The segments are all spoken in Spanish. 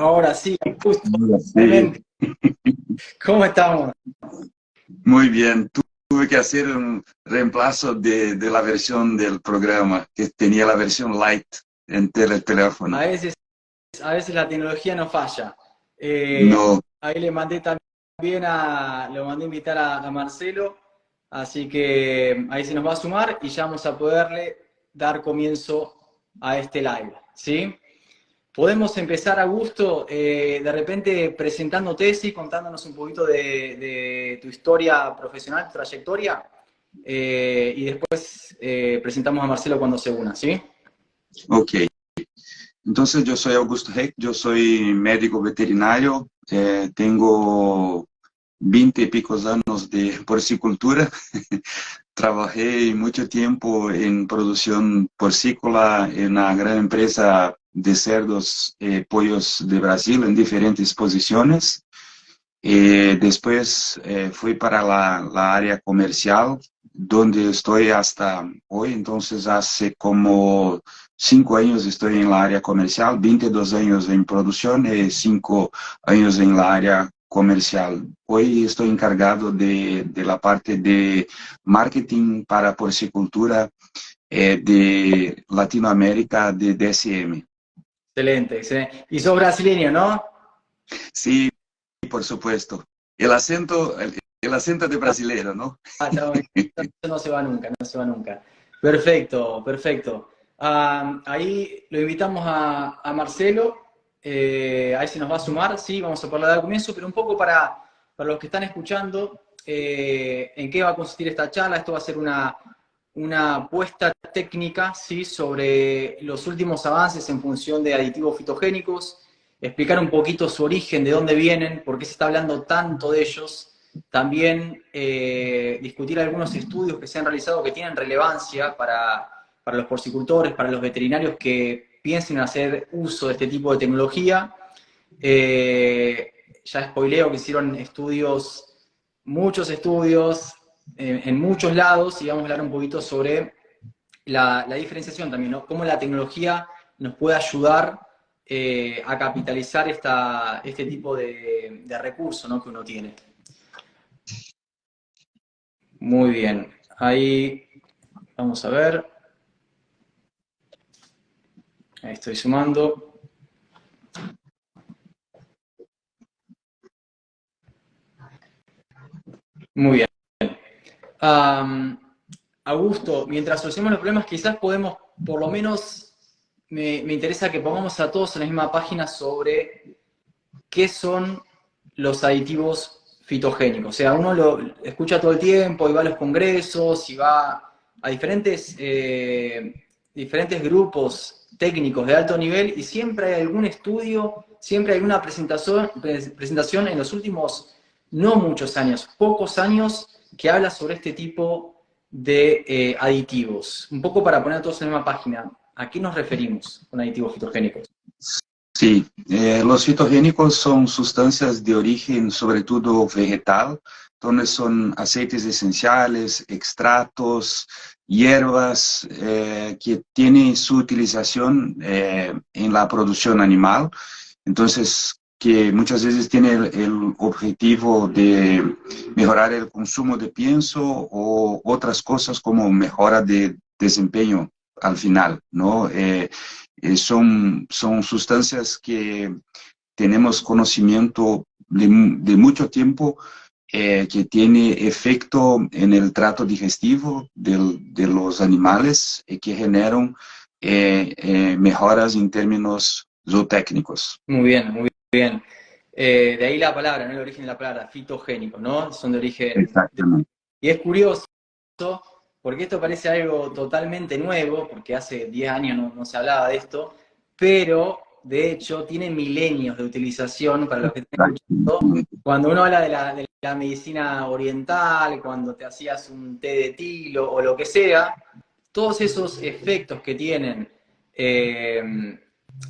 Ahora sí, justo, Sí, finalmente. ¿Cómo estamos? muy bien. Tuve que hacer un reemplazo de la versión del programa, que tenía la versión light en el A teléfono. veces, a veces la tecnología no falla. No, Ahí le mandé también lo mandé a invitar a Marcelo, así que ahí se nos va a sumar y ya vamos a poderle dar comienzo a este live, ¿sí? Podemos empezar, Augusto, de repente presentándote, sí, contándonos un poquito de tu historia profesional, tu trayectoria, y después presentamos a Marcelo cuando se una, ¿sí? ok. Entonces yo soy Augusto Heck, yo soy médico veterinario, tengo 20 y picos años de porcicultura. Trabajé mucho tiempo en producción porcícola en una gran empresa de cerdos, pollos de Brasil en diferentes posiciones. Después fui para la área comercial, donde estoy hasta hoy. Entonces, hace como 5 años estoy en la área comercial, 22 años en producción y 5 años en la área comercial. Hoy estoy encargado de la parte de marketing para porcicultura de Latinoamérica de DSM. Excelente, excelente. Y sos brasileño, ¿no? Sí, por supuesto. El acento de brasileiro, ¿no? Ah, chao, eso no se va nunca, no se va nunca. Perfecto, perfecto. Ahí lo invitamos a Marcelo, ahí se nos va a sumar, sí, vamos a poder dar comienzo, pero un poco para los que están escuchando, en qué va a consistir esta charla. Esto va a ser una puesta técnica, sí, sobre los últimos avances en función de aditivos fitogénicos, explicar un poquito su origen, de dónde vienen, por qué se está hablando tanto de ellos. También discutir algunos estudios que se han realizado que tienen relevancia para los porcicultores, para los veterinarios que piensen en hacer uso de este tipo de tecnología. Ya spoileo que hicieron estudios, muchos estudios en muchos lados, y vamos a hablar un poquito sobre la diferenciación también, ¿no? Cómo la tecnología nos puede ayudar a capitalizar este tipo de recursos, ¿no?, que uno tiene. Muy bien, ahí vamos a ver, ahí estoy sumando. Muy bien. Um, Augusto, mientras solucionemos los problemas, quizás podemos, por lo menos, me interesa que pongamos a todos en la misma página sobre qué son los aditivos fitogénicos. O sea, uno lo escucha todo el tiempo y va a los congresos y va a diferentes grupos técnicos de alto nivel, y siempre hay algún estudio, siempre hay una presentación en los últimos, no muchos años, pocos años, que habla sobre este tipo de aditivos. Un poco para poner a todos en la misma página, ¿a qué nos referimos con aditivos fitogénicos? Sí, los fitogénicos son sustancias de origen sobre todo vegetal, donde son aceites esenciales, extractos, hierbas que tienen su utilización en la producción animal. Entonces, que muchas veces tiene el objetivo de mejorar el consumo de pienso o otras cosas como mejora de desempeño al final, ¿no? Son sustancias que tenemos conocimiento de mucho tiempo, que tiene efecto en el trato digestivo de los animales y que generan mejoras en términos zootécnicos. Muy bien, muy bien. De ahí la palabra, ¿no? El origen de la palabra, fitogénico, ¿no? Son de origen. Exactamente. Y es curioso, porque esto parece algo totalmente nuevo, porque hace 10 años no se hablaba de esto, pero de hecho tiene milenios de utilización para los que están escuchando. Exactamente. Cuando uno habla de la medicina oriental, cuando te hacías un té de tilo o lo que sea, todos esos efectos que tienen,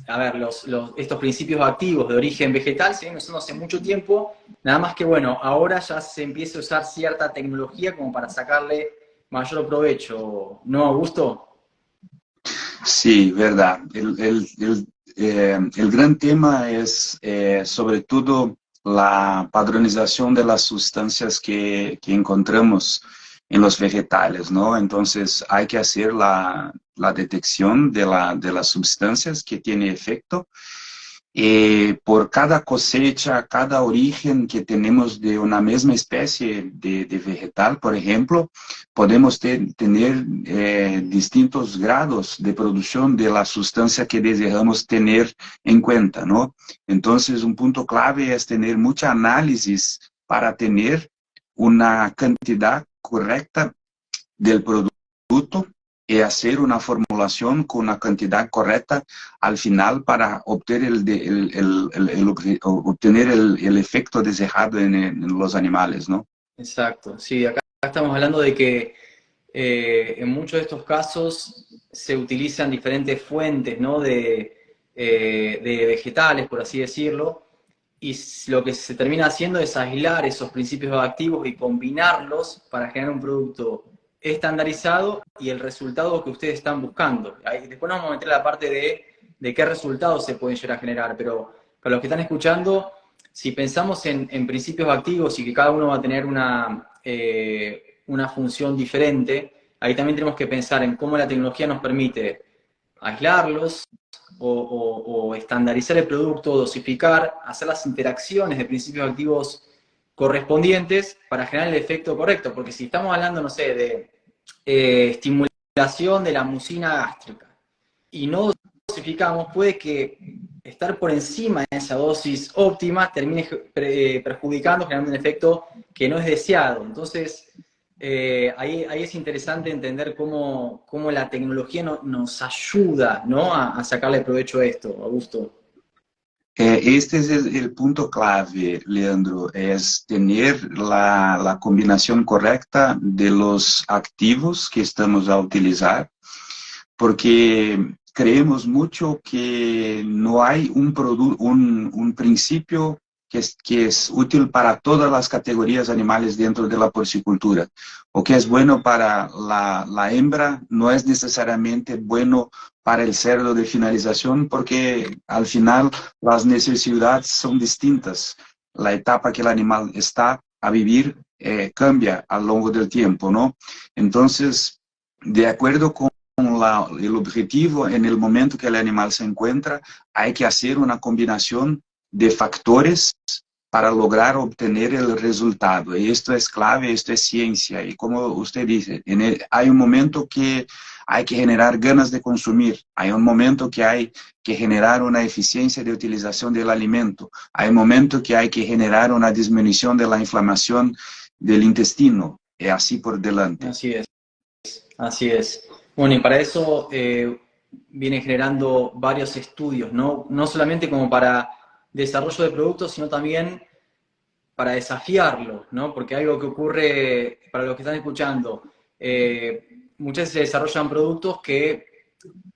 a ver, estos principios activos de origen vegetal se vienen usando hace mucho tiempo, nada más que bueno, ahora ya se empieza a usar cierta tecnología como para sacarle mayor provecho, ¿no, Augusto? Sí, verdad. el gran tema es sobre todo la padronización de las sustancias que encontramos en los vegetales, ¿no? Entonces hay que hacer la detección de las sustancias que tiene efecto. Por cada cosecha, cada origen que tenemos de una misma especie de vegetal, por ejemplo, podemos tener distintos grados de producción de la sustancia que deseamos tener en cuenta, ¿no? Entonces, un punto clave es tener mucha análisis para tener una cantidad correcta del producto y hacer una formulación con una cantidad correcta al final para obtener obtener el efecto deseado en los animales, ¿no? Exacto, sí, acá estamos hablando de que en muchos de estos casos se utilizan diferentes fuentes, ¿no? De vegetales, por así decirlo, y lo que se termina haciendo es aislar esos principios activos y combinarlos para generar un producto estandarizado y el resultado que ustedes están buscando. Ahí, después nos vamos a meter a la parte de qué resultados se pueden llegar a generar, pero para los que están escuchando, si pensamos en principios activos y que cada uno va a tener una función diferente, ahí también tenemos que pensar en cómo la tecnología nos permite aislarlos o estandarizar el producto, dosificar, hacer las interacciones de principios activos correspondientes para generar el efecto correcto. Porque si estamos hablando, no sé, de estimulación de la mucina gástrica y no dosificamos, puede que estar por encima de esa dosis óptima termine perjudicando, generando un efecto que no es deseado. Entonces, ahí es interesante entender cómo la tecnología nos ayuda, ¿no? a sacarle provecho a esto, Augusto. Este es el punto clave, Leandro, es tener la combinación correcta de los activos que estamos a utilizar, porque creemos mucho que no hay un principio que es útil para todas las categorías animales dentro de la porcicultura. O que es bueno para la hembra no es necesariamente bueno para el cerdo de finalización, porque al final las necesidades son distintas. La etapa que el animal está a vivir cambia a lo largo del tiempo, ¿no? Entonces, de acuerdo con el objetivo en el momento que el animal se encuentra, hay que hacer una combinación de factores para lograr obtener el resultado. Y esto es clave, esto es ciencia. Y como usted dice, hay un momento que hay que generar ganas de consumir, hay un momento que hay que generar una eficiencia de utilización del alimento, hay un momento que hay que generar una disminución de la inflamación del intestino, y así por delante. Así es, así es. Bueno, y para eso viene generando varios estudios, ¿no? No solamente como para desarrollo de productos, sino también para desafiarlo, ¿no? Porque algo que ocurre, para los que están escuchando, muchas veces se desarrollan productos que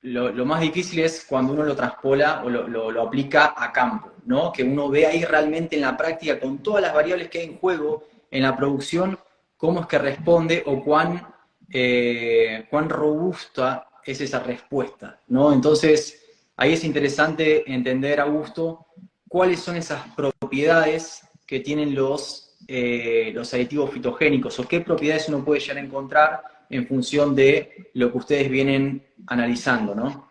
lo más difícil es cuando uno lo traspola o lo aplica a campo, ¿no? Que uno ve ahí realmente en la práctica, con todas las variables que hay en juego en la producción, cómo es que responde o cuán robusta es esa respuesta, ¿no? Entonces, ahí es interesante entender, Augusto, cuáles son esas propiedades que tienen los aditivos fitogénicos o qué propiedades uno puede llegar a encontrar en función de lo que ustedes vienen analizando, ¿no?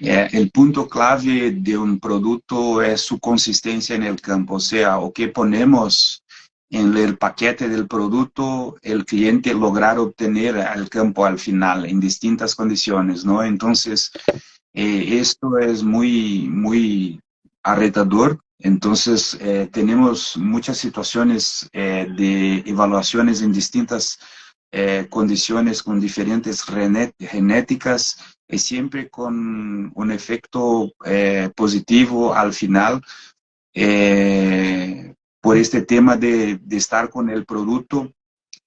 El punto clave de un producto es su consistencia en el campo, o sea, o que ponemos en el paquete del producto, el cliente lograr obtener al campo al final, en distintas condiciones, ¿no? Entonces, esto es muy retador. Entonces, tenemos muchas situaciones de evaluaciones en distintas condiciones con diferentes genéticas y siempre con un efecto positivo al final por este tema de estar con el producto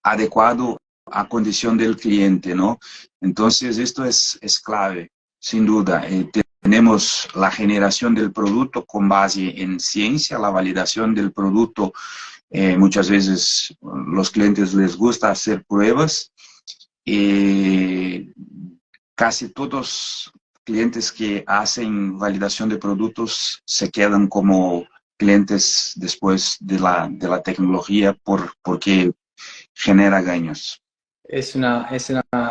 adecuado a condición del cliente, ¿no? Entonces, esto es clave, sin duda. Tenemos la generación del producto con base en ciencia, la validación del producto. Muchas veces los clientes les gusta hacer pruebas. Casi todos clientes que hacen validación de productos se quedan como clientes después de la tecnología porque genera gaños. Es una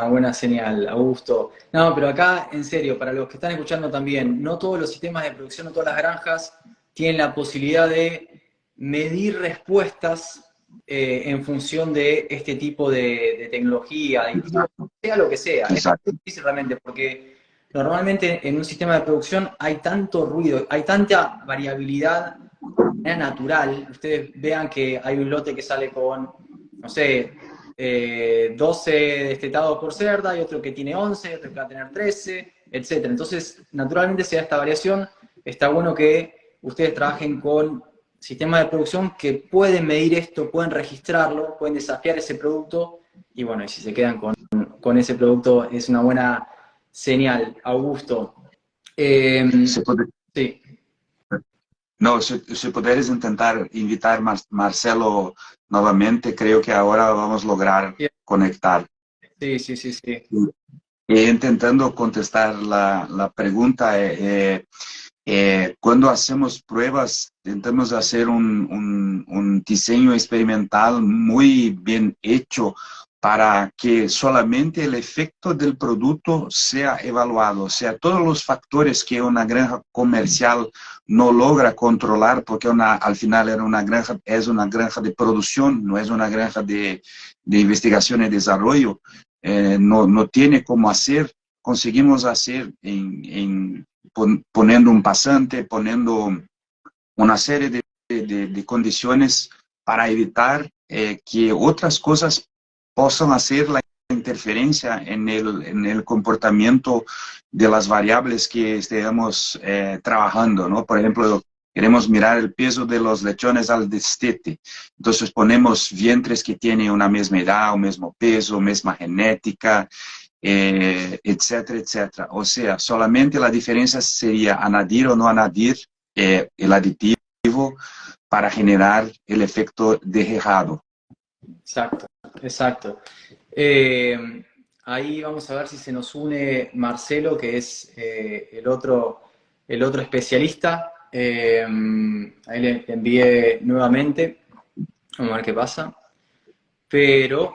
buena señal, Augusto. No, pero acá, en serio, para los que están escuchando también, no todos los sistemas de producción, no todas las granjas tienen la posibilidad de medir respuestas en función de este tipo de tecnología, de Exacto, sea lo que sea. Es exacto. difícil realmente porque normalmente en un sistema de producción hay tanto ruido, hay tanta variabilidad natural. Ustedes vean que hay un lote que sale con, no sé, 12 destetados por cerda, y otro que tiene 11, otro que va a tener 13, etc. Entonces, naturalmente se da esta variación. Está bueno que ustedes trabajen con sistemas de producción que pueden medir esto, pueden registrarlo, pueden desafiar ese producto, y bueno, y si se quedan con ese producto es una buena señal. Augusto. Se puede, Sí. no, si puderes intentar invitar a Marcelo nuevamente, creo que ahora vamos a lograr conectar. Sí, sí, sí, sí. Intentando contestar la pregunta, cuando hacemos pruebas, intentamos hacer un diseño experimental muy bien hecho para que solamente el efecto del producto sea evaluado, o sea, todos los factores que una granja comercial no logra controlar, porque al final es una granja de producción, no es una granja de investigación y desarrollo, no tiene cómo hacer, conseguimos hacer poniendo un pasante, poniendo una serie de condiciones para evitar que otras cosas puedan hacer la interferencia en el comportamiento de las variables que estemos trabajando, ¿no? Por ejemplo, queremos mirar el peso de los lechones al destete. Entonces ponemos vientres que tienen una misma edad, un mismo peso, misma genética, etcétera, etcétera. O sea, solamente la diferencia sería añadir o no añadir el aditivo para generar el efecto dejado. Exacto, exacto. Ahí vamos a ver si se nos une Marcelo, que es el otro especialista. Ahí le envié nuevamente. Vamos a ver qué pasa. Pero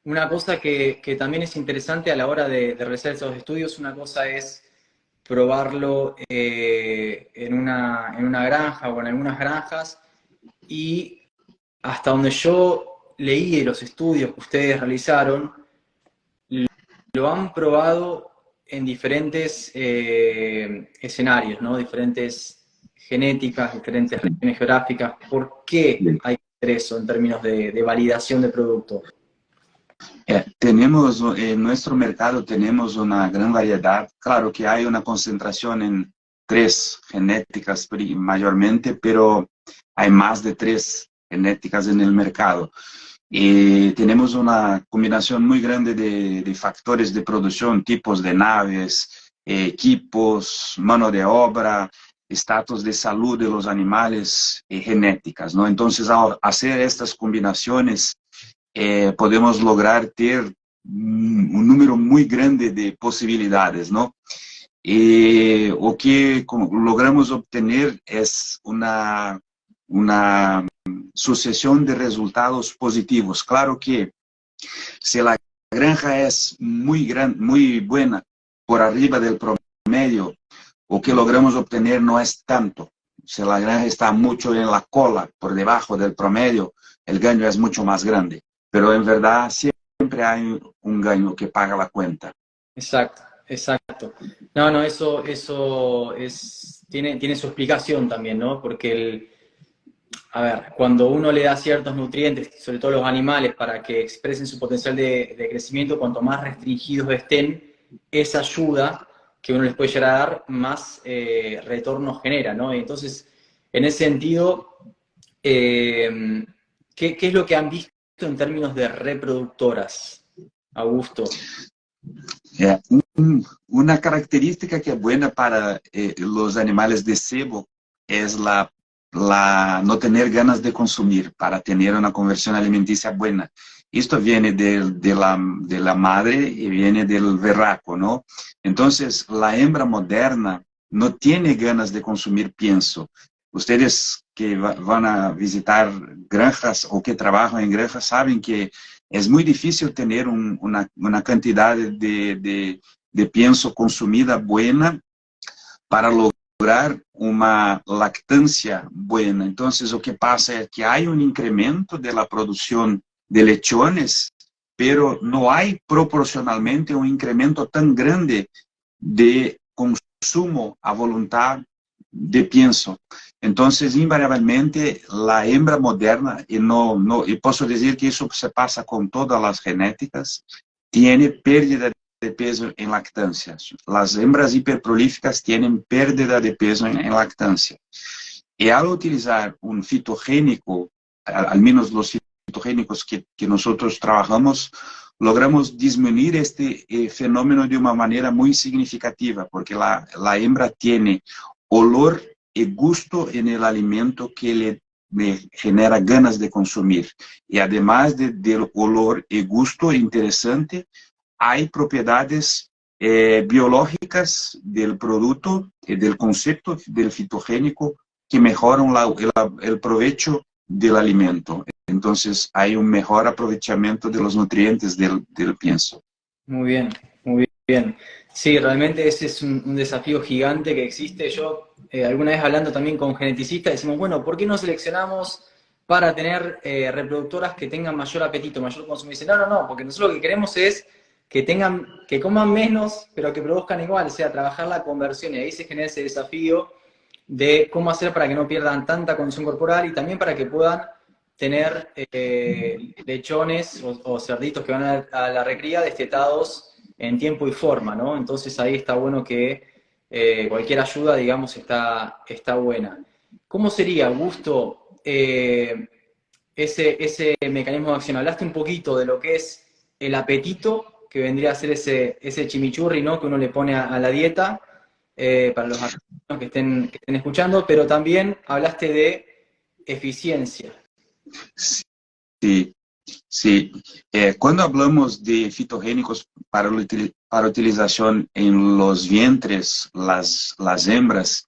una cosa que también es interesante a la hora de realizar esos estudios, una cosa es probarlo en una granja o en algunas granjas, y hasta donde yo leí de los estudios que ustedes realizaron, lo han probado en diferentes escenarios, ¿no? Diferentes genéticas, diferentes regiones geográficas. ¿Por qué hay que hacer eso en términos de validación de producto? Tenemos en nuestro mercado tenemos una gran variedad. Claro que hay una concentración en 3 genéticas mayormente, pero hay más de 3 genéticas en el mercado. Tenemos una combinación muy grande de factores de producción, tipos de naves, equipos, mano de obra, estatus de salud de los animales, genéticas, ¿no? Entonces, al hacer estas combinaciones, podemos lograr ter un número muy grande de posibilidades, ¿no? O que logramos obtener es una sucesión de resultados positivos. Claro que si la granja es muy buena, por arriba del promedio, o que logramos obtener no es tanto. Si la granja está mucho en la cola, por debajo del promedio, el gaño es mucho más grande. Pero en verdad siempre hay un gaño que paga la cuenta. Exacto, exacto. No, no, eso tiene su explicación también, ¿no? Porque a ver, cuando uno le da ciertos nutrientes, sobre todo los animales, para que expresen su potencial de crecimiento, cuanto más restringidos estén, esa ayuda que uno les puede llegar a dar, más retorno genera, ¿no? Entonces, en ese sentido, ¿qué es lo que han visto en términos de reproductoras, Augusto? Una característica que es buena para los animales de cebo es no tener ganas de consumir para tener una conversión alimenticia buena. Esto viene de la madre y viene del berraco, ¿no? Entonces, la hembra moderna no tiene ganas de consumir pienso. Ustedes que van a visitar granjas o que trabajan en granjas saben que es muy difícil tener una cantidad de pienso consumida buena para lograr una lactancia buena. Entonces, lo que pasa es que hay un incremento de la producción de lechones, pero no hay proporcionalmente un incremento tan grande de consumo a voluntad de pienso. Entonces, invariablemente, la hembra moderna, y puedo decir que eso se pasa con todas las genéticas, tiene pérdida de peso en lactancia. Las hembras hiperprolíficas tienen pérdida de peso en lactancia. Y al utilizar un fitogénico, al menos los fitogénicos que nosotros trabajamos, logramos disminuir este fenómeno de una manera muy significativa, porque la hembra tiene olor y gusto en el alimento que le genera ganas de consumir. Y además del olor y gusto interesante, hay propiedades biológicas del producto, del concepto del fitogénico, que mejoran el provecho del alimento. Entonces, hay un mejor aprovechamiento de los nutrientes del pienso. Muy bien, muy bien. Sí, realmente ese es un desafío gigante que existe. Yo, alguna vez hablando también con geneticistas, decimos, bueno, ¿por qué no seleccionamos para tener reproductoras que tengan mayor apetito, mayor consumo? Y dicen, no, porque nosotros lo que queremos es que coman menos, pero que produzcan igual, o sea, trabajar la conversión. Y ahí se genera ese desafío de cómo hacer para que no pierdan tanta condición corporal y también para que puedan tener lechones o cerditos que van a la recría destetados en tiempo y forma, ¿no? Entonces ahí está bueno que cualquier ayuda, digamos, está buena. ¿Cómo sería, Augusto, ese mecanismo de acción? Hablaste un poquito de lo que es el apetito, que vendría a ser ese chimichurri, ¿no? Que uno le pone a la dieta, para los argentinos que estén escuchando, pero también hablaste de eficiencia. Sí, sí. Cuando hablamos de fitogénicos para utilización en los vientres, las hembras,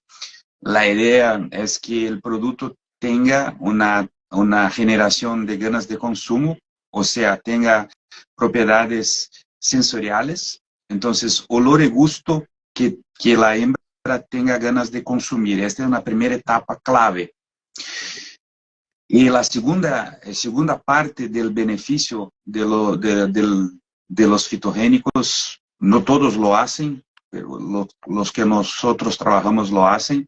la idea es que el producto tenga una generación de ganas de consumo, o sea, tenga propiedades sensoriales, entonces olor y gusto que la hembra tenga ganas de consumir. Esta es una primera etapa clave. Y la segunda parte del beneficio de los fitogénicos, no todos lo hacen, pero los que nosotros trabajamos lo hacen,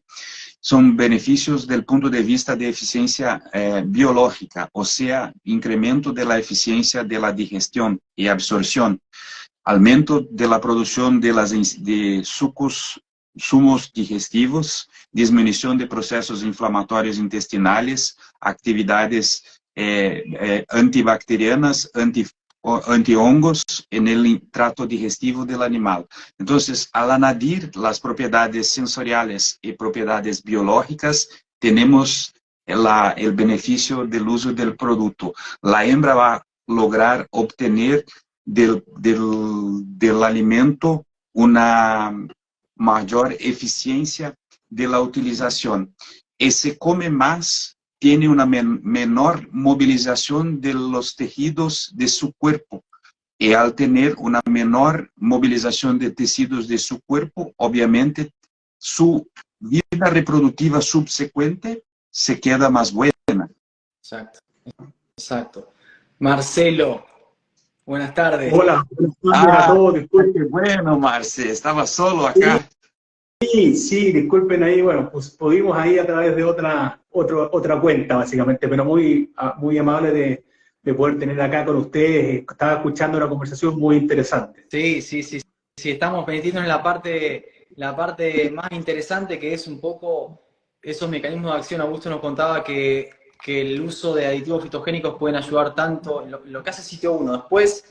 son beneficios del punto de vista de eficiencia biológica, o sea, incremento de la eficiencia de la digestión y absorción, aumento de la producción de sumos digestivos, disminución de procesos inflamatorios intestinales, actividades antibacterianas, antihongos en el trato digestivo del animal. Entonces, al añadir las propiedades sensoriales y propiedades biológicas, tenemos el beneficio del uso del producto. La hembra va a lograr obtener del alimento una mayor eficiencia de la utilización. Y se come más, tiene una menor movilización de los tejidos de su cuerpo. Y al tener una menor movilización de tejidos de su cuerpo, obviamente su vida reproductiva subsecuente se queda más buena. Exacto, exacto. Marcelo, buenas tardes. Hola, buenas tardes a todos. Disculpen. Qué bueno, Marce, estaba solo acá. Sí, disculpen ahí, bueno, pues pudimos ahí a través de otra cuenta, básicamente, pero muy amable de poder tener acá con ustedes. Estaba escuchando una conversación muy interesante. Sí, estamos metiendo en la parte más interesante, que es un poco esos mecanismos de acción. Augusto nos contaba que el uso de aditivos fitogénicos pueden ayudar tanto en lo que hace sitio 1. Después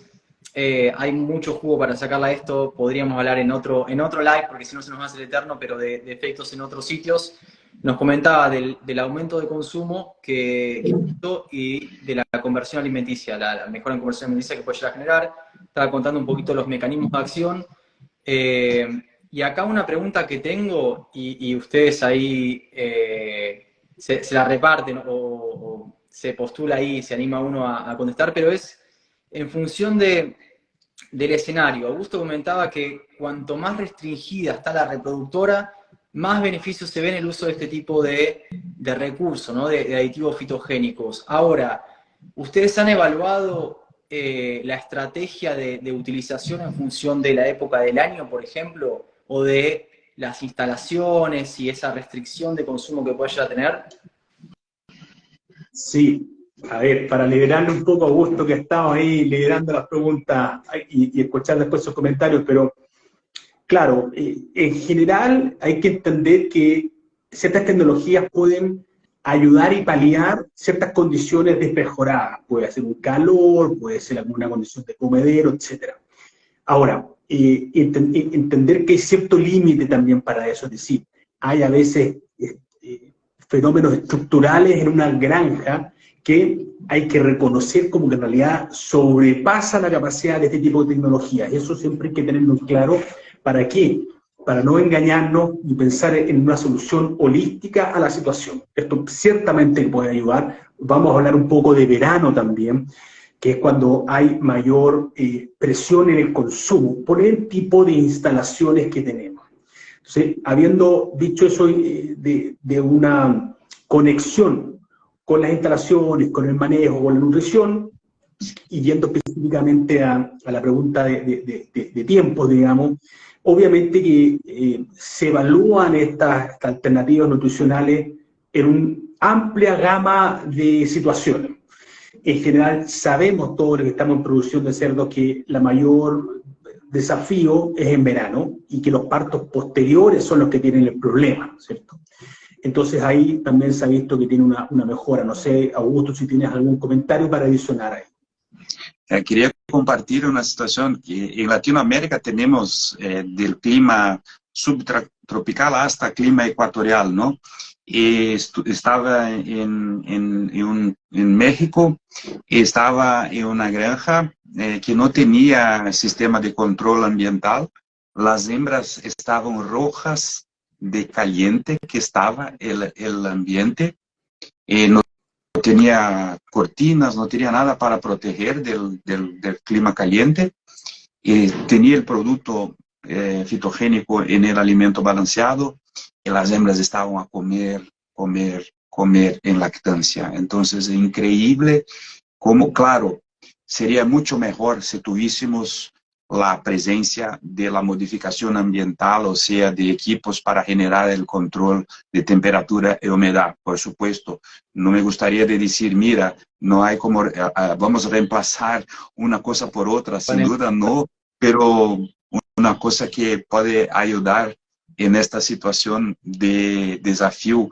hay mucho jugo para sacarla de esto, podríamos hablar en otro live, porque si no se nos va a hacer eterno, pero de efectos en otros sitios. nos comentaba del aumento de consumo que hizo y de la conversión alimenticia, la mejora en conversión alimenticia que puede llegar a generar. Estaba contando un poquito los mecanismos de acción. Y acá una pregunta que tengo, y ustedes ahí se la reparten o se postula ahí, se anima uno a contestar, pero es en función del escenario. Augusto comentaba que cuanto más restringida está la reproductora, más beneficios se ve en el uso de este tipo de recursos, ¿no? de aditivos fitogénicos. Ahora, ¿ustedes han evaluado la estrategia de utilización en función de la época del año, por ejemplo, o de las instalaciones y esa restricción de consumo que pueda llegar a tener? Sí, a ver, para liberarle un poco a Augusto, que estamos ahí liderando las preguntas y escuchar después sus comentarios, pero claro, en general hay que entender que ciertas tecnologías pueden ayudar y paliar ciertas condiciones desmejoradas. Puede ser un calor, puede ser alguna condición de comedero, etc. Ahora, entender que hay cierto límite también para eso, es decir, hay a veces fenómenos estructurales en una granja que hay que reconocer como que en realidad sobrepasa la capacidad de este tipo de tecnologías. Y eso siempre hay que tenerlo claro. ¿Para qué? Para no engañarnos y pensar en una solución holística a la situación. Esto ciertamente puede ayudar. Vamos a hablar un poco de verano también, que es cuando hay mayor presión en el consumo, por el tipo de instalaciones que tenemos. Entonces, habiendo dicho eso de una conexión con las instalaciones, con el manejo, con la nutrición, y yendo específicamente a la pregunta de tiempos, digamos, obviamente que se evalúan estas alternativas nutricionales en una amplia gama de situaciones. En general, sabemos todos los que estamos en producción de cerdos que la mayor desafío es en verano y que los partos posteriores son los que tienen el problema, ¿cierto? Entonces ahí también se ha visto que tiene una mejora. No sé, Augusto, si tienes algún comentario para adicionar ahí. Quería compartir una situación que en Latinoamérica tenemos del clima subtropical hasta clima ecuatorial, ¿no? Y estaba en México, estaba en una granja que no tenía sistema de control ambiental. Las hembras estaban rojas de caliente que estaba el ambiente. No tenía cortinas, no tenía nada para proteger del clima caliente. Tenía el producto fitogénico en el alimento balanceado y las hembras estaban a comer en lactancia. Entonces es increíble como, claro, sería mucho mejor si tuviésemos la presencia de la modificación ambiental, o sea, de equipos para generar el control de temperatura y humedad. Por supuesto, no me gustaría decir, mira, no hay como, vamos a reemplazar una cosa por otra, sin duda no, pero una cosa que puede ayudar en esta situación de desafío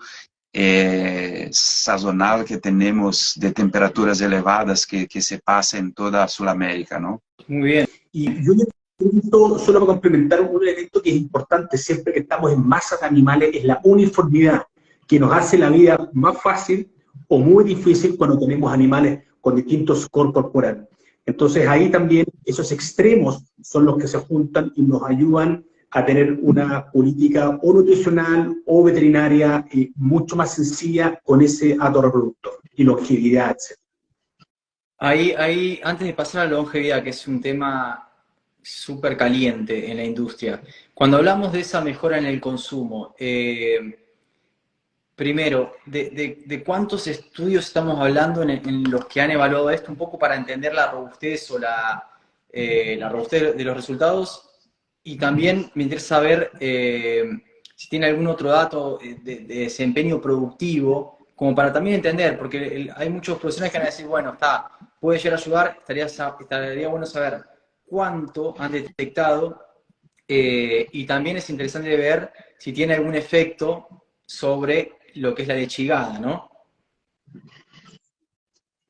sazonal que tenemos de temperaturas elevadas que se pasa en toda Sudamérica, ¿no? Muy bien. Y yo necesito, solo para complementar, un elemento que es importante siempre que estamos en masas de animales, es la uniformidad, que nos hace la vida más fácil o muy difícil cuando tenemos animales con distintos score corporal. Entonces ahí también esos extremos son los que se juntan y nos ayudan a tener una política o nutricional o veterinaria mucho más sencilla con ese hato reproductor y longevidad, etc. Ahí, antes de pasar a la longevidad, que es un tema súper caliente en la industria, cuando hablamos de esa mejora en el consumo, primero, ¿de cuántos estudios estamos hablando en los que han evaluado esto? Un poco para entender la robustez o la robustez de los resultados. Y también me interesa saber si tiene algún otro dato de desempeño productivo, como para también entender, porque hay muchos profesionales que van a decir, bueno, puede llegar a ayudar, estaría bueno saber cuánto han detectado, y también es interesante ver si tiene algún efecto sobre lo que es la lechigada, ¿no?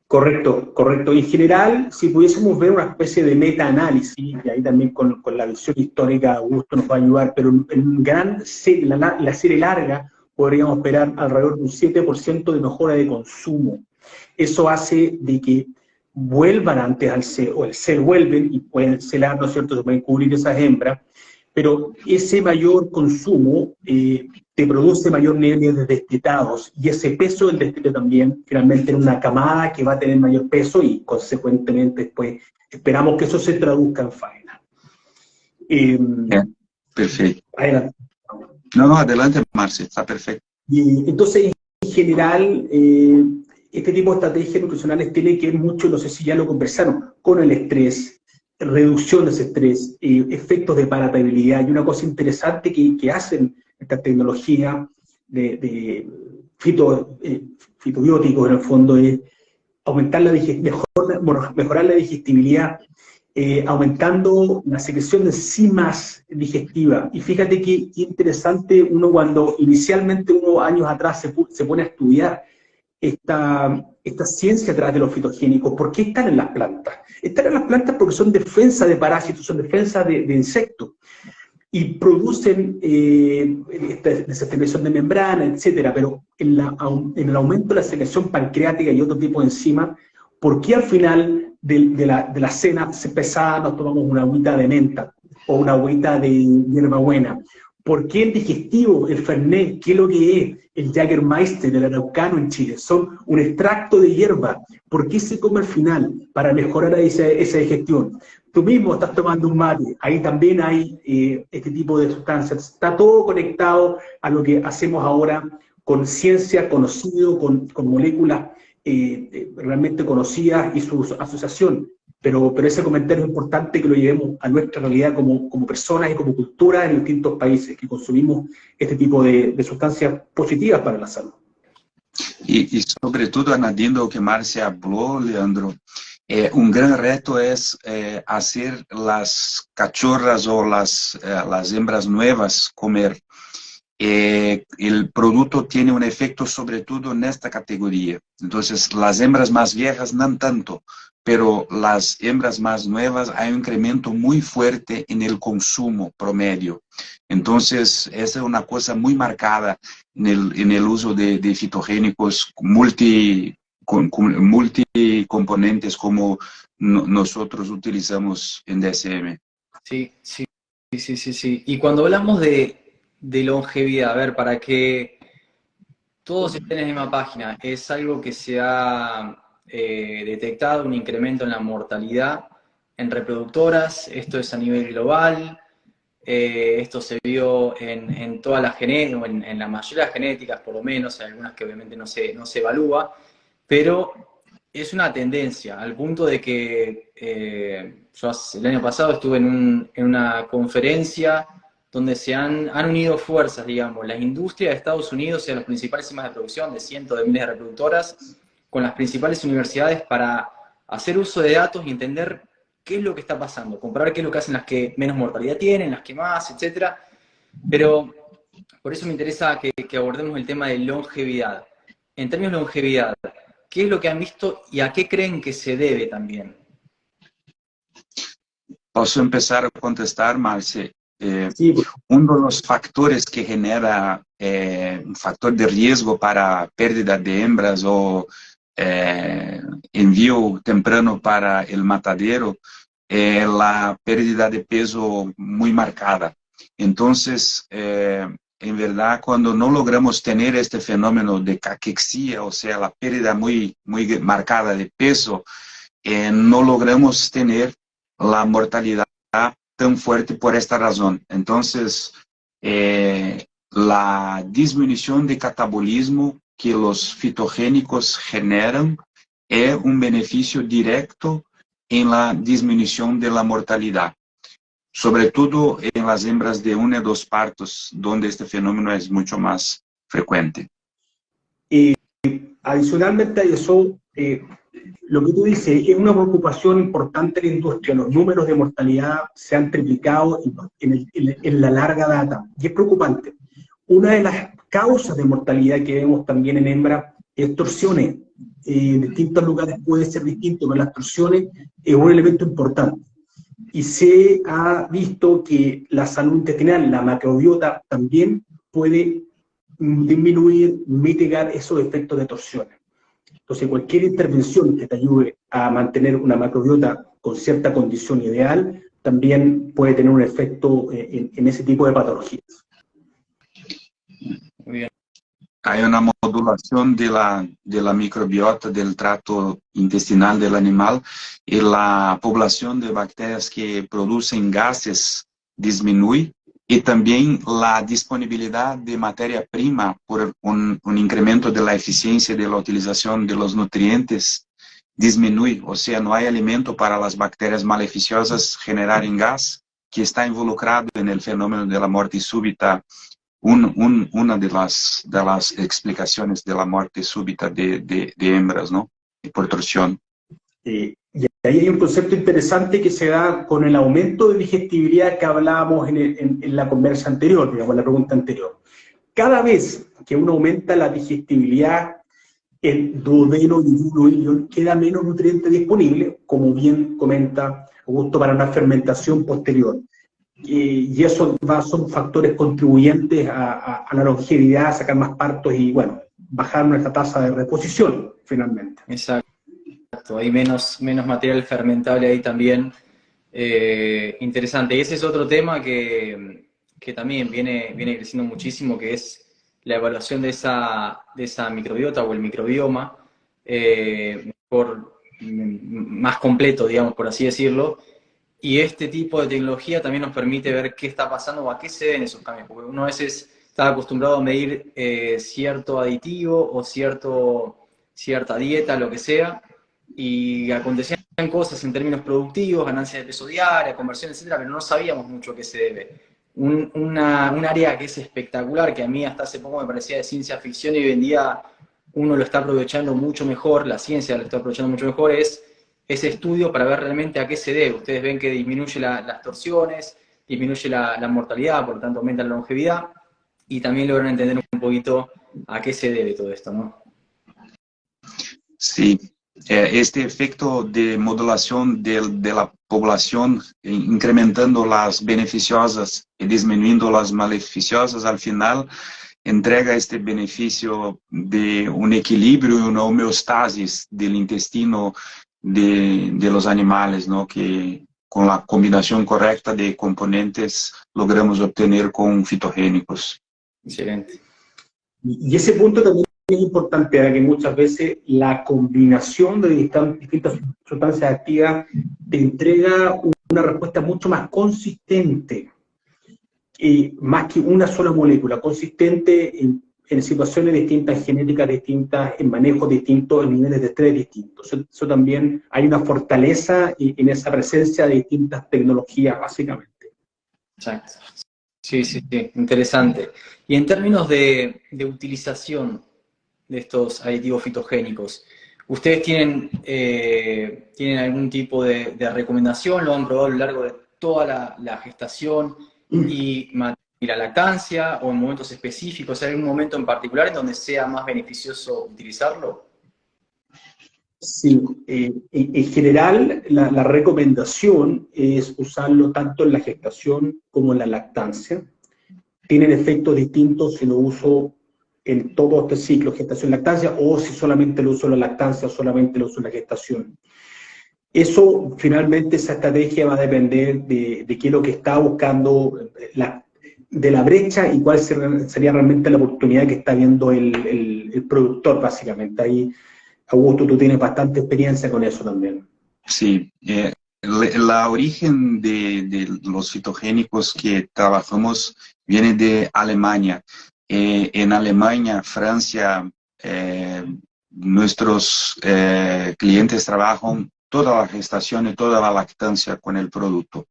Correcto, correcto. En general, si pudiésemos ver una especie de meta-análisis, y ahí también con la visión histórica Augusto nos va a ayudar, pero en la serie larga podríamos esperar alrededor de un 7% de mejora de consumo. Eso hace de que vuelvan antes al cel, o el cel vuelven y pueden celar, ¿no es cierto?, se pueden cubrir esas hembras, pero ese mayor consumo te produce mayor nivel de destetados, y ese peso del destete también, finalmente en una camada que va a tener mayor peso, y consecuentemente después esperamos que eso se traduzca en faena. Perfecto. Adelante. No, adelante, Marce, está perfecto. Y entonces, en general, este tipo de estrategias nutricionales tiene que ver mucho, no sé si ya lo conversaron, con el estrés, reducción de ese estrés, efectos de palatabilidad, y una cosa interesante que hacen estas tecnologías de fitobióticos, en el fondo, es aumentar mejorar la digestibilidad, aumentando la secreción de enzimas digestivas. Y fíjate qué interesante, uno cuando inicialmente, unos años atrás, se pone a estudiar esta ciencia atrás de los fitogénicos. ¿Por qué están en las plantas? Están en las plantas porque son defensa de parásitos, son defensa de insectos, y producen esta secreción de membrana, etcétera. Pero en el aumento de la secreción pancreática y otro tipo de enzimas, ¿por qué al final de la cena pesada nos tomamos una agüita de menta o una agüita de hierbabuena? ¿Por qué el digestivo, el Fernet, qué es lo que es el Jägermeister, el araucano en Chile? Son un extracto de hierba. ¿Por qué se come al final? Para mejorar esa digestión. Tú mismo estás tomando un mate, ahí también hay este tipo de sustancias. Está todo conectado a lo que hacemos ahora con ciencia, conocido, con moléculas realmente conocidas y su asociación. Pero ese comentario es importante que lo llevemos a nuestra realidad como personas y como cultura en distintos países que consumimos este tipo de sustancias positivas para la salud. Y sobre todo, añadiendo lo que Marcia habló, Leandro, un gran reto es hacer las cachorras o las hembras nuevas comer. El producto tiene un efecto sobre todo en esta categoría. Entonces, las hembras más viejas no tanto, pero las hembras más nuevas hay un incremento muy fuerte en el consumo promedio. Entonces, esa es una cosa muy marcada en el uso de fitogénicos multicomponentes como nosotros utilizamos en DSM. Sí. Y cuando hablamos de longevidad, a ver, para que todos estén en la misma página, es algo que se ha detectado un incremento en la mortalidad en reproductoras. Esto es a nivel global. Esto se vio en todas las genéticas, o en la mayoría de las genéticas, por lo menos, en algunas que obviamente no se evalúa, pero es una tendencia, al punto de que yo el año pasado estuve en una conferencia donde se han unido fuerzas, digamos, la industria de Estados Unidos y las principales sistemas de producción de cientos de miles de reproductoras, con las principales universidades, para hacer uso de datos y entender qué es lo que está pasando, comparar qué es lo que hacen las que menos mortalidad tienen, las que más, etc. Pero por eso me interesa que abordemos el tema de longevidad. En términos de longevidad, ¿qué es lo que han visto y a qué creen que se debe también? ¿Posso empezar a contestar, Marce? Sí. Uno de los factores que genera un factor de riesgo para pérdida de hembras o envío temprano para el matadero es la pérdida de peso muy marcada. Entonces, en verdad, cuando no logramos tener este fenómeno de caquexia, o sea, la pérdida muy marcada de peso, no logramos tener la mortalidad tan fuerte por esta razón. Entonces, la disminución de catabolismo que los fitogénicos generan es un beneficio directo en la disminución de la mortalidad, sobre todo en las hembras de 1 a 2 partos, donde este fenómeno es mucho más frecuente. Adicionalmente a eso, lo que tú dices es una preocupación importante en la industria. Los números de mortalidad se han triplicado en la larga data, y es preocupante. Una de las causas de mortalidad que vemos también en hembras es torsiones. En distintos lugares puede ser distinto, pero las torsiones es un elemento importante. Y se ha visto que la salud intestinal, la macrobiota, también puede disminuir, mitigar esos efectos de torsiones. Entonces, cualquier intervención que te ayude a mantener una macrobiota con cierta condición ideal, también puede tener un efecto en ese tipo de patologías. Muy bien. Hay una modulación de la microbiota del trato intestinal del animal y la población de bacterias que producen gases disminuye y también la disponibilidad de materia prima por un incremento de la eficiencia de la utilización de los nutrientes disminuye. O sea, no hay alimento para las bacterias maleficiosas generar en gas, que está involucrado en el fenómeno de la muerte súbita. Una de las explicaciones de la muerte súbita de hembras, ¿no? Por torsión. Y ahí hay un concepto interesante que se da con el aumento de digestibilidad que hablábamos en la conversa anterior, digamos, en la pregunta anterior. Cada vez que uno aumenta la digestibilidad, el duodeno y el ilion queda menos nutriente disponible, como bien comenta Augusto, para una fermentación posterior. Y eso son factores contribuyentes a la longevidad, a sacar más partos y, bueno, bajar nuestra tasa de reposición, finalmente. Exacto. Hay menos material fermentable ahí también. Interesante. Y ese es otro tema que también viene creciendo muchísimo, que es la evaluación de esa microbiota o el microbioma más completo, digamos, por así decirlo. Y este tipo de tecnología también nos permite ver qué está pasando o a qué se deben esos cambios. Porque uno a veces está acostumbrado a medir cierto aditivo o cierta dieta, lo que sea, y acontecían cosas en términos productivos, ganancia de peso diaria, conversión, etcétera, pero no sabíamos mucho a qué se debe. Un área que es espectacular, que a mí hasta hace poco me parecía de ciencia ficción y hoy en día uno lo está aprovechando mucho mejor, la ciencia lo está aprovechando mucho mejor, es ese estudio para ver realmente a qué se debe. Ustedes ven que disminuye las torsiones, disminuye la mortalidad, por lo tanto aumenta la longevidad, y también logran entender un poquito a qué se debe todo esto, ¿no? Sí, este efecto de modulación de la población, incrementando las beneficiosas y disminuyendo las maleficiosas, al final entrega este beneficio de un equilibrio y una homeostasis del intestino de los animales, ¿no? Que con la combinación correcta de componentes logramos obtener con fitogénicos. Excelente. Y ese punto también es importante, que muchas veces la combinación de distintas sustancias activas te entrega una respuesta mucho más consistente, más que una sola molécula, consistente en situaciones distintas, en genéticas distintas, en manejos distintos, en niveles de estrés distintos. Eso también hay una fortaleza en esa presencia de distintas tecnologías, básicamente. Exacto. Sí, interesante. Y en términos de utilización de estos aditivos fitogénicos, ¿ustedes tienen algún tipo de recomendación? ¿Lo han probado a lo largo de toda la gestación y la lactancia, o en momentos específicos? ¿Hay algún momento en particular en donde sea más beneficioso utilizarlo? Sí, en general la recomendación es usarlo tanto en la gestación como en la lactancia. Tienen efectos distintos si lo uso en todo este ciclo, gestación-lactancia, o si solamente lo uso en la lactancia o solamente lo uso en la gestación. Eso, finalmente, esa estrategia va a depender de qué es lo que está buscando, de la brecha y cuál sería realmente la oportunidad que está viendo el productor, básicamente. Ahí, Augusto, tú tienes bastante experiencia con eso también. Sí, la origen de los fitogénicos que trabajamos viene de Alemania. En Alemania, Francia, nuestros clientes trabajan toda la gestación y toda la lactancia con el producto.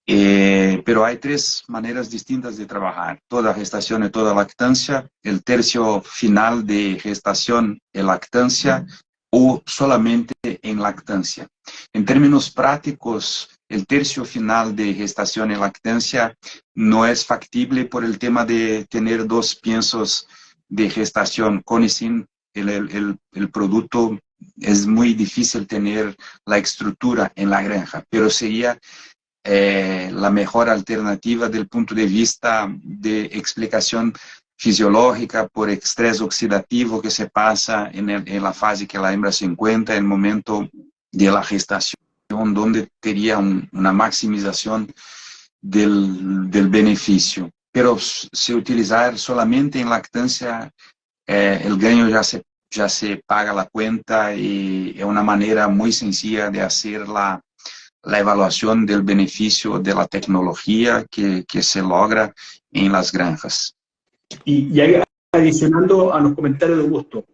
Pero hay tres maneras distintas de trabajar: toda gestación y toda lactancia, el tercio final de gestación y lactancia, o solamente en lactancia. En términos prácticos, el tercio final de gestación y lactancia no es factible por el tema de tener dos piensos de gestación. Con y sin el producto es muy difícil tener la estructura en la granja, pero sería la mejor alternativa del punto de vista de explicación fisiológica, por estrés oxidativo que se pasa en la fase que la hembra se encuentra, en el momento de la gestación, donde tendría una maximización del beneficio. Pero si utilizar solamente en lactancia, el ganho ya se paga la cuenta y es una manera muy sencilla de hacer la evaluación del beneficio de la tecnología que se logra en las granjas. Y ahí, adicionando a los comentarios de Augusto,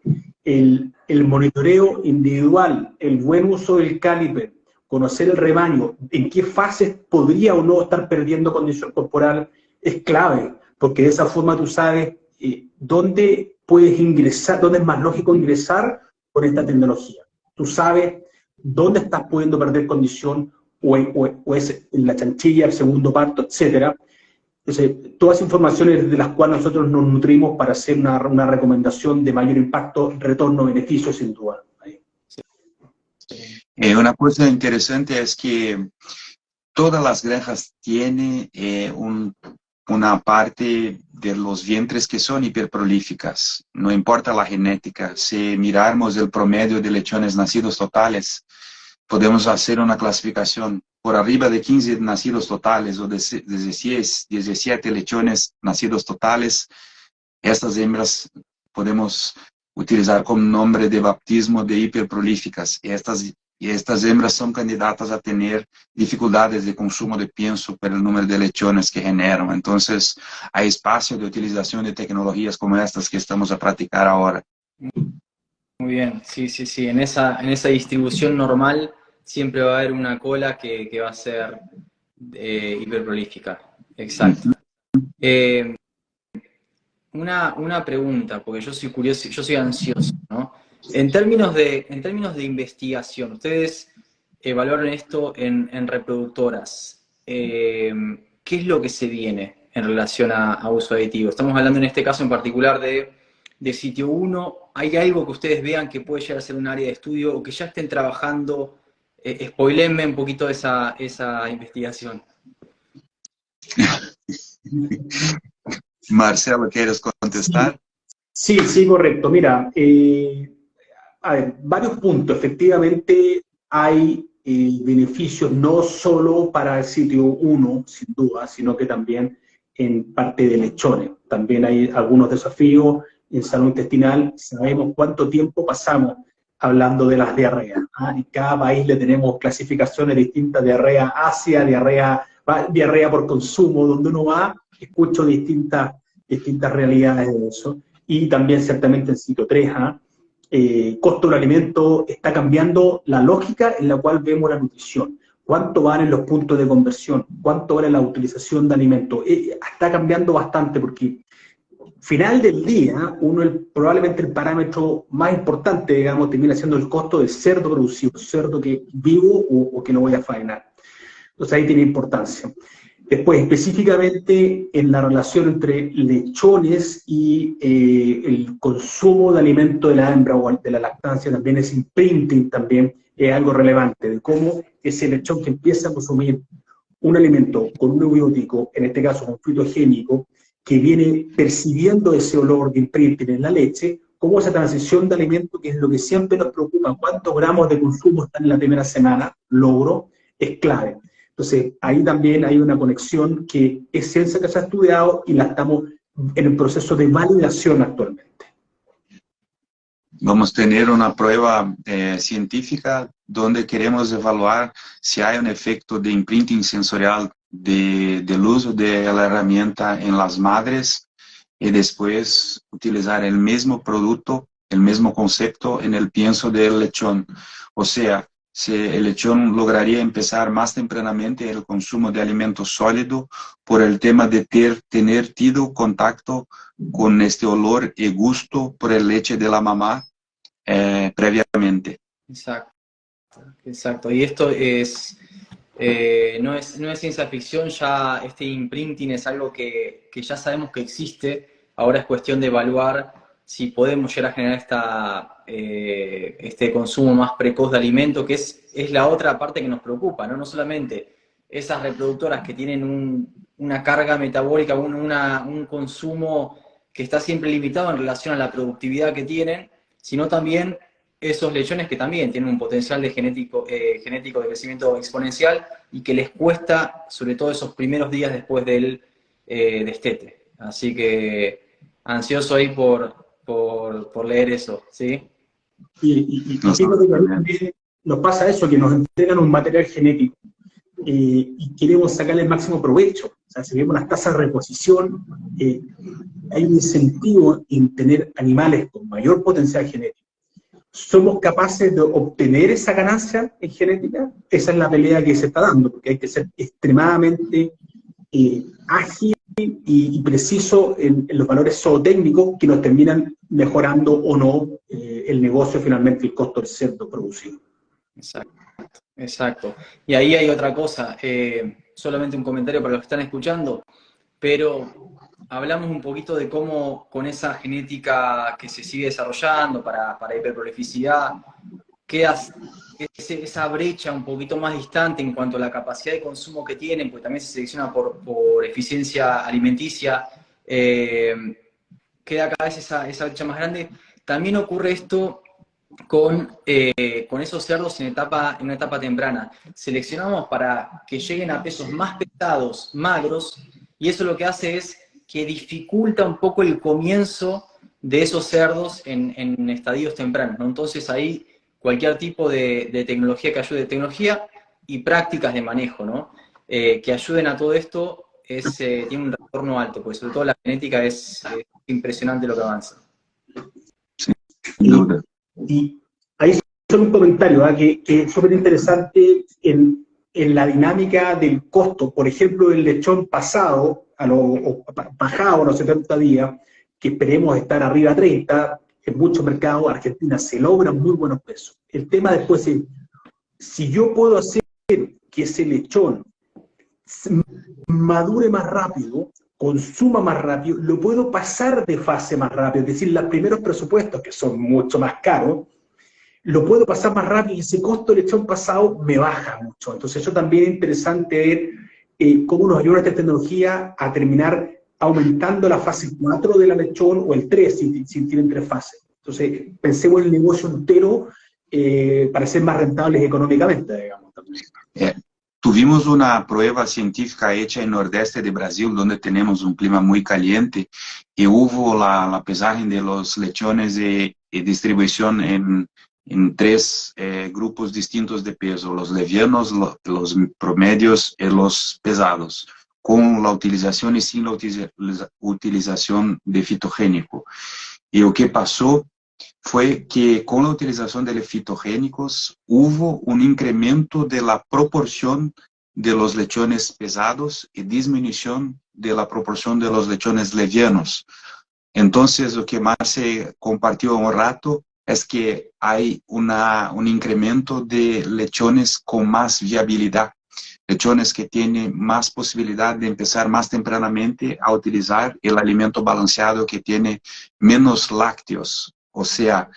el monitoreo individual, el buen uso del caliper, conocer el rebaño, en qué fases podría o no estar perdiendo condición corporal, es clave, porque de esa forma tú sabes dónde puedes ingresar, dónde es más lógico ingresar con esta tecnología. Tú sabes dónde estás pudiendo perder condición, o es en la chanchilla, el segundo parto, etcétera. Entonces, todas informaciones de las cuales nosotros nos nutrimos para hacer una recomendación de mayor impacto, retorno, beneficio, sin duda. Una cosa interesante es que todas las granjas tienen una parte de los vientres que son hiperprolíficas, no importa la genética. Si mirarmos el promedio de lechones nacidos totales, podemos hacer una clasificación por arriba de 15 nacidos totales o de 17 lechones nacidos totales. Estas hembras podemos utilizar como nombre de bautismo de hiperprolíficas. Estas hembras son candidatas a tener dificultades de consumo de pienso por el número de lechones que generan. Entonces, hay espacio de utilización de tecnologías como estas que estamos a practicar ahora. Muy bien, sí. En esa distribución normal siempre va a haber una cola que va a ser hiperprolífica. Exacto. Una pregunta, porque yo soy curioso, yo soy ansioso, ¿no? En términos de investigación, ustedes evaluaron esto en reproductoras. ¿Qué es lo que se viene en relación a uso aditivo? Estamos hablando en este caso en particular de sitio 1. ¿Hay algo que ustedes vean que puede llegar a ser un área de estudio o que ya estén trabajando? Spoilenme un poquito esa investigación. Marcelo, ¿quieres contestar? Sí, correcto. Mira, a ver, varios puntos. Efectivamente, hay beneficios no solo para el sitio 1, sin duda, sino que también en parte de lechones. También hay algunos desafíos en salud intestinal. Sabemos cuánto tiempo pasamos hablando de las diarreas. En cada país le tenemos clasificaciones distintas: diarrea ácida, diarrea por consumo. Donde uno va, escucho distintas realidades de eso. Y también ciertamente en sitio 3, costo del alimento, está cambiando la lógica en la cual vemos la nutrición. ¿Cuánto valen los puntos de conversión? ¿Cuánto vale la utilización de alimentos? Está cambiando bastante, porque final del día, probablemente el parámetro más importante, digamos, termina siendo el costo del cerdo producido, cerdo que vivo o que no voy a faenar. Entonces ahí tiene importancia. Después, específicamente en la relación entre lechones y el consumo de alimento de la hembra o de la lactancia, también ese imprinting también es algo relevante, de cómo ese lechón que empieza a consumir un alimento con un neubiótico, en este caso con fitogénico, que viene percibiendo ese olor de imprinting en la leche, cómo esa transición de alimento, que es lo que siempre nos preocupa, cuántos gramos de consumo están en la primera semana, logro, es clave. Entonces, ahí también hay una conexión que es ciencia que se ha estudiado y la estamos en el proceso de validación actualmente. Vamos a tener una prueba científica donde queremos evaluar si hay un efecto de imprinting sensorial del uso de la herramienta en las madres y después utilizar el mismo producto, el mismo concepto en el pienso del lechón. O sea, si el lechón lograría empezar más tempranamente el consumo de alimento sólido por el tema de tener tenido contacto con este olor y gusto por el leche de la mamá previamente. Exacto. Y esto no es ciencia ficción, ya este imprinting es algo que ya sabemos que existe. Ahora es cuestión de evaluar si podemos llegar a generar este consumo más precoz de alimento, que es la otra parte que nos preocupa, ¿no? No solamente esas reproductoras que tienen una carga metabólica, un consumo que está siempre limitado en relación a la productividad que tienen, sino también esos lechones que también tienen un potencial de genético de crecimiento exponencial y que les cuesta, sobre todo esos primeros días después del destete. Así que ansioso ahí por leer eso, ¿sí? Y entiendo que también nos pasa eso, que nos entregan un material genético y queremos sacarle el máximo provecho. O sea, si vemos las tasas de reposición, hay un incentivo en tener animales con mayor potencial genético. ¿Somos capaces de obtener esa ganancia en genética? Esa es la pelea que se está dando, porque hay que ser extremadamente ágil y preciso en los valores zootécnicos que nos terminan mejorando o no el negocio, finalmente el costo del cerdo producido. Exacto, exacto. Y ahí hay otra cosa, solamente un comentario para los que están escuchando, pero hablamos un poquito de cómo con esa genética que se sigue desarrollando para hiperprolificidad, queda esa brecha un poquito más distante en cuanto a la capacidad de consumo que tienen, porque también se selecciona por eficiencia alimenticia, queda cada vez esa brecha más grande. También ocurre esto con esos cerdos en una etapa temprana. Seleccionamos para que lleguen a pesos más pesados, magros, y eso lo que hace es que dificulta un poco el comienzo de esos cerdos en estadios tempranos, ¿no? Entonces ahí cualquier tipo de tecnología que ayude, tecnología y prácticas de manejo, ¿no? Que ayuden a todo esto, tiene un retorno alto, porque sobre todo la genética es impresionante lo que avanza. Sí, sin duda. Y ahí solo un comentario que es súper interesante en la dinámica del costo. Por ejemplo, el lechón pasado, bajado a los 70 días, que esperemos estar arriba a 30, en muchos mercados, Argentina se logran muy buenos pesos. El tema después es, si yo puedo hacer que ese lechón madure más rápido, consuma más rápido, lo puedo pasar de fase más rápido, es decir, los primeros presupuestos, que son mucho más caros, lo puedo pasar más rápido y ese costo del lechón pasado me baja mucho. Entonces eso también es interesante ver cómo nos ayuda esta tecnología a terminar aumentando la fase 4 de la lechón o el 3, si tienen 3 fases. Entonces pensemos en el negocio entero para ser más rentables económicamente, digamos. También. Tuvimos una prueba científica hecha en el nordeste de Brasil, donde tenemos un clima muy caliente, y hubo la pesaje de los lechones y distribución en 3 grupos distintos de peso, los levianos, los promedios y los pesados, con la utilización y sin la utilización de fitogénico. Y lo que pasó fue que con la utilización de fitogénicos hubo un incremento de la proporción de los lechones pesados y disminución de la proporción de los lechones levianos. Entonces, lo que más se compartió un rato es que hay un incremento de lechones con más viabilidad, lechones que tienen más posibilidad de empezar más tempranamente a utilizar el alimento balanceado que tiene menos lácteos, o sea,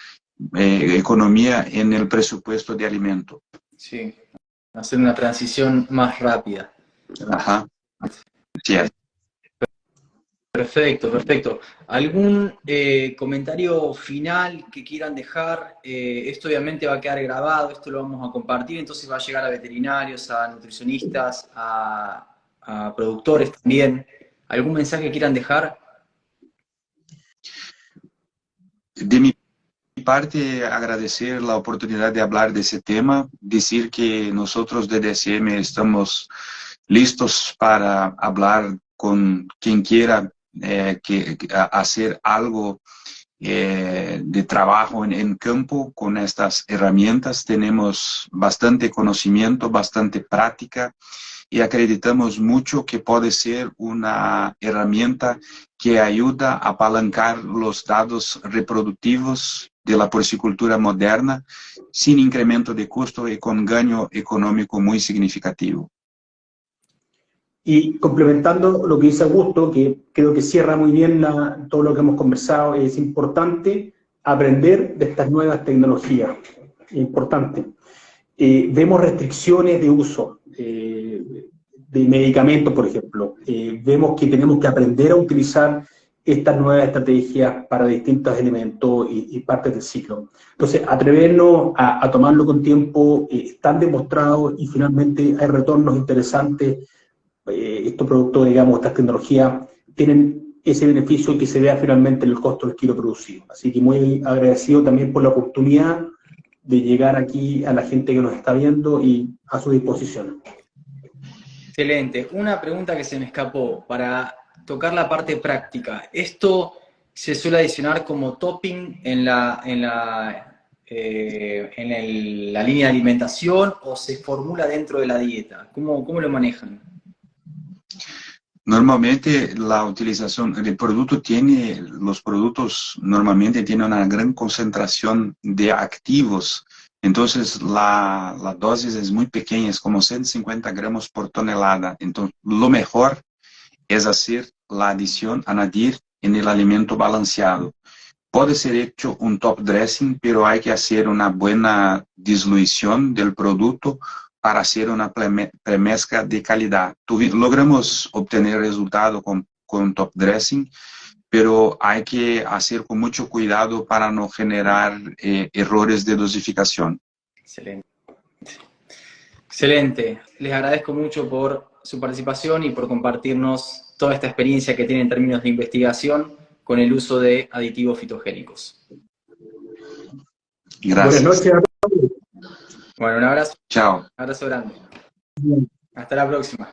economía en el presupuesto de alimento. Sí, hacer una transición más rápida. Ajá, sí. Perfecto, perfecto. ¿Algún comentario final que quieran dejar? Esto obviamente va a quedar grabado, esto lo vamos a compartir, entonces va a llegar a veterinarios, a nutricionistas, a productores también. ¿Algún mensaje que quieran dejar? De mi parte, agradecer la oportunidad de hablar de ese tema, decir que nosotros de DSM estamos listos para hablar con quien quiera hacer algo de trabajo en campo con estas herramientas. Tenemos bastante conocimiento, bastante práctica y acreditamos mucho que puede ser una herramienta que ayuda a apalancar los datos reproductivos de la porcicultura moderna sin incremento de costo y con gaño económico muy significativo. Y complementando lo que dice Augusto, que creo que cierra muy bien todo lo que hemos conversado, es importante aprender de estas nuevas tecnologías. Es importante. Vemos restricciones de uso de medicamentos, por ejemplo. Vemos que tenemos que aprender a utilizar estas nuevas estrategias para distintos elementos y partes del ciclo. Entonces, atrevernos a tomarlo con tiempo, están demostrados y finalmente hay retornos interesantes. Estos productos, digamos, estas tecnologías tienen ese beneficio que se vea finalmente en el costo del kilo producido. Así que muy agradecido también por la oportunidad de llegar aquí a la gente que nos está viendo y a su disposición. Excelente. Una pregunta que se me escapó para tocar la parte práctica. ¿Esto se suele adicionar como topping en la línea de alimentación o se formula dentro de la dieta? ¿Cómo lo manejan? Normalmente la utilización del producto los productos normalmente tienen una gran concentración de activos, entonces la dosis es muy pequeña, es como 150 gramos por tonelada. Entonces lo mejor es hacer la adición, añadir en el alimento balanceado. Puede ser hecho un top dressing, pero hay que hacer una buena dilución del producto para hacer una premezcla de calidad. Logramos obtener resultado con top dressing, pero hay que hacer con mucho cuidado para no generar errores de dosificación. Excelente. Excelente. Les agradezco mucho por su participación y por compartirnos toda esta experiencia que tiene en términos de investigación con el uso de aditivos fitogénicos. Gracias. Buenas noches a todos. Bueno, un abrazo. Chao. Un abrazo grande. Hasta la próxima.